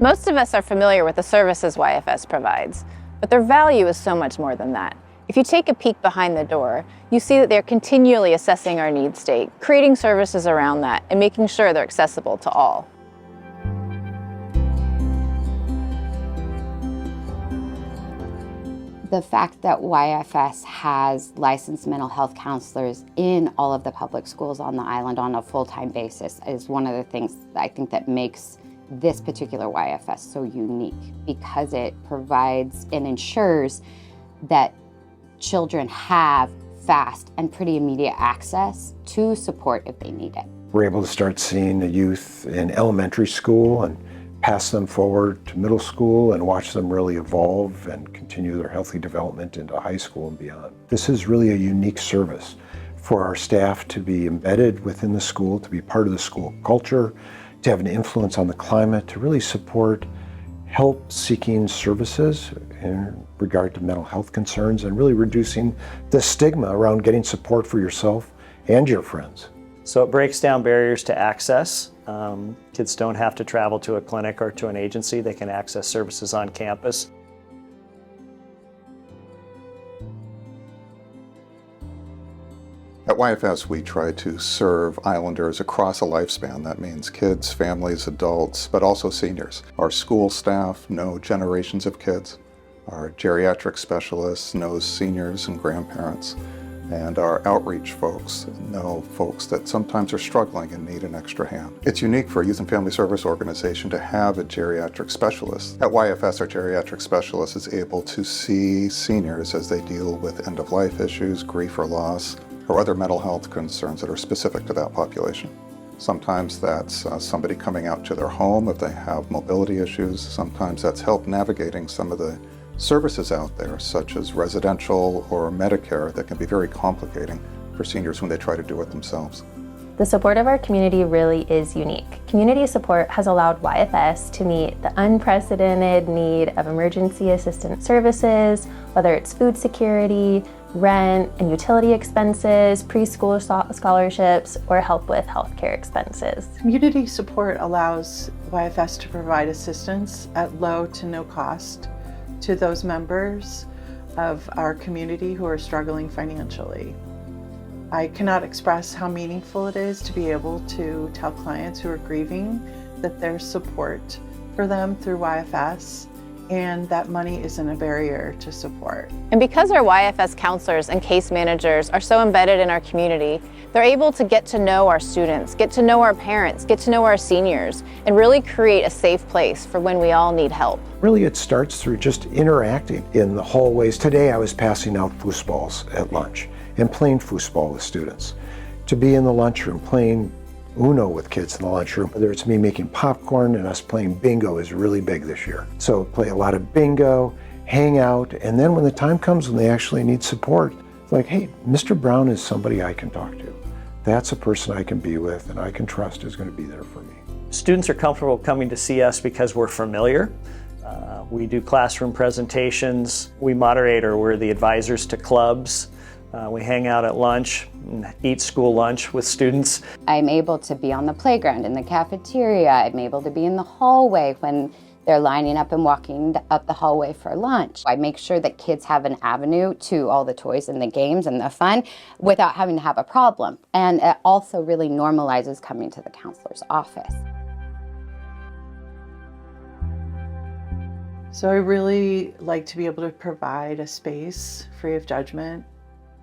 Most of us are familiar with the services YFS provides, but their value is so much more than that. If you take a peek behind the door, you see that they're continually assessing our need state, creating services around that, and making sure they're accessible to all. The fact that YFS has licensed mental health counselors in all of the public schools on the island on a full-time basis is one of the things I think that makes this particular YFS so unique, because it provides and ensures that children have fast and pretty immediate access to support if they need it. We're able to start seeing the youth in elementary school and pass them forward to middle school and watch them really evolve and continue their healthy development into high school and beyond. This is really a unique service for our staff to be embedded within the school, to be part of the school culture, to have an influence on the climate, to really support help-seeking services in regard to mental health concerns and really reducing the stigma around getting support for yourself and your friends. So it breaks down barriers to access. Kids don't have to travel to a clinic or to an agency. They can access services on campus. At YFS, we try to serve islanders across a lifespan. That means kids, families, adults, but also seniors. Our school staff know generations of kids. Our geriatric specialists know seniors and grandparents. And our outreach folks know folks that sometimes are struggling and need an extra hand. It's unique for a youth and family service organization to have a geriatric specialist. At YFS, our geriatric specialist is able to see seniors as they deal with end-of-life issues, grief or loss, or other mental health concerns that are specific to that population. Sometimes that's somebody coming out to their home if they have mobility issues. Sometimes that's help navigating some of the services out there, such as residential or Medicare, that can be very complicating for seniors when they try to do it themselves. The support of our community really is unique. Community support has allowed YFS to meet the unprecedented need of emergency assistance services, whether it's food security, rent and utility expenses, preschool scholarships, or help with healthcare expenses. Community support allows YFS to provide assistance at low to no cost to those members of our community who are struggling financially. I cannot express how meaningful it is to be able to tell clients who are grieving that there's support for them through YFS, and that money isn't a barrier to support. And because our YFS counselors and case managers are so embedded in our community, they're able to get to know our students, get to know our parents, get to know our seniors, and really create a safe place for when we all need help. Really, it starts through just interacting in the hallways. Today I was passing out foosballs at lunch and playing foosball with students. To be in the lunchroom playing Uno with kids in the lunchroom, whether it's me making popcorn and us playing bingo is really big this year. So play a lot of bingo, hang out, and then when the time comes when they actually need support, it's like, hey, Mr. Brown is somebody I can talk to. That's a person I can be with and I can trust is going to be there for me. Students are comfortable coming to see us because we're familiar. We do classroom presentations. We moderate, or we're the advisors to clubs. We hang out at lunch and eat school lunch with students. I'm able to be on the playground, in the cafeteria. I'm able to be in the hallway when they're lining up and walking up the hallway for lunch. I make sure that kids have an avenue to all the toys and the games and the fun without having to have a problem. And it also really normalizes coming to the counselor's office. So I really like to be able to provide a space free of judgment,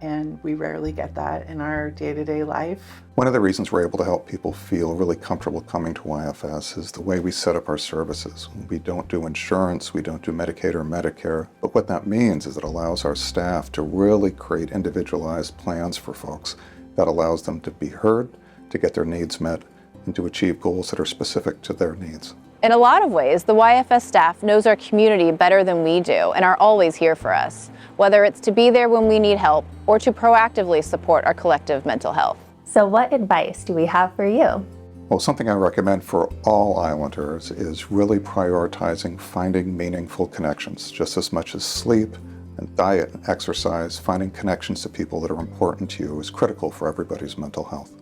and we rarely get that in our day-to-day life. One of the reasons we're able to help people feel really comfortable coming to YFS is the way we set up our services. We don't do insurance, we don't do Medicaid or Medicare, but what that means is it allows our staff to really create individualized plans for folks that allows them to be heard, to get their needs met, and to achieve goals that are specific to their needs. In a lot of ways, the YFS staff knows our community better than we do and are always here for us, whether it's to be there when we need help or to proactively support our collective mental health. So what advice do we have for you? Well, something I recommend for all islanders is really prioritizing finding meaningful connections, just as much as sleep and diet and exercise. Finding connections to people that are important to you is critical for everybody's mental health.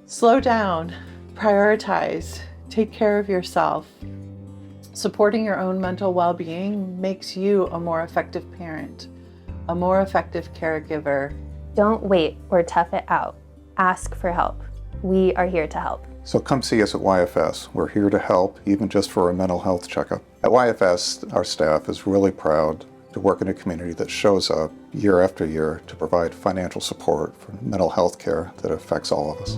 Slow down, prioritize, take care of yourself, Supporting your own mental well-being makes you a more effective parent, a more effective caregiver. Don't wait or tough it out. Ask for help. We are here to help. So come see us at YFS. We're here to help, even just for a mental health checkup. At YFS, our staff is really proud to work in a community that shows up year after year to provide financial support for mental health care that affects all of us.